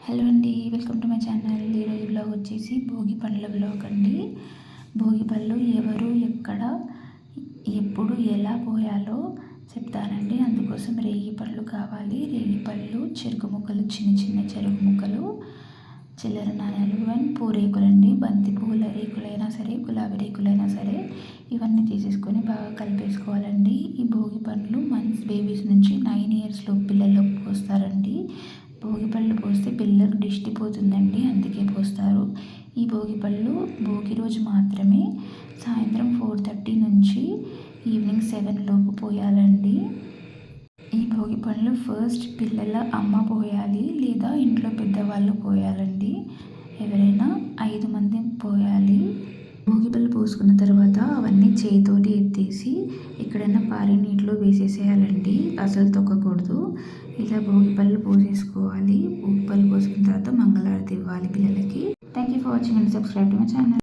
Hello అండి, welcome to my channel. ఈరోజు blog వచ్చేసి భోగి పండ్ల బ్లాగ్ అండి. భోగి పళ్ళు ఎవరు, ఎక్కడ, ఎప్పుడు, ఎలా పోయాలో చెప్తానండి. అందుకోసం రేగి పళ్ళు కావాలి. రేగి పళ్ళు, చెరుకు ముక్కలు, చిన్న చిన్న చెరుకు ముక్కలు, చిల్లర నాణాలు అండ్ పూరేకులండి. బంతి పువ్వుల రేకులైనా సరే, గులాబీ రేకులైనా సరే ఇవన్నీ తీసేసుకొని బాగా కలిపేసుకోవాలండి. ఈ భోగి పండ్లు మంత్స్ బేబీస్ నుంచి 9 years లోపు పిల్లలకు పోస్తారండి. భోగి పళ్ళు పోస్తే పిల్లలకు దిష్టి పోతుందండి, అందుకే పోస్తారు. ఈ భోగి పళ్ళు భోగి రోజు మాత్రమే సాయంత్రం 4:30 నుంచి ఈవినింగ్ 7 లోపు పోయాలండి. ఈ భోగి పళ్ళు ఫస్ట్ పిల్లల అమ్మ పోయాలి, లేదా ఇంట్లో పెద్దవాళ్ళు పోయాలండి. ఎవరైనా 5 మంది పోయాలి. భోగి పళ్ళు పోసుకున్న తర్వాత అవన్నీ చేతితోటి ఎత్తేసి ఎక్కడైనా పారే నీటిలో వేసేసేయాలండి. అసలు తొక్కకూడదు. ఇలా భోగి పళ్ళు పోసేసుకోవాలి. భోగి పళ్ళు పోసుకున్న తర్వాత మంగళారతి ఇవ్వాలి పిల్లలకి. Thank you for watching and subscribe to my channel.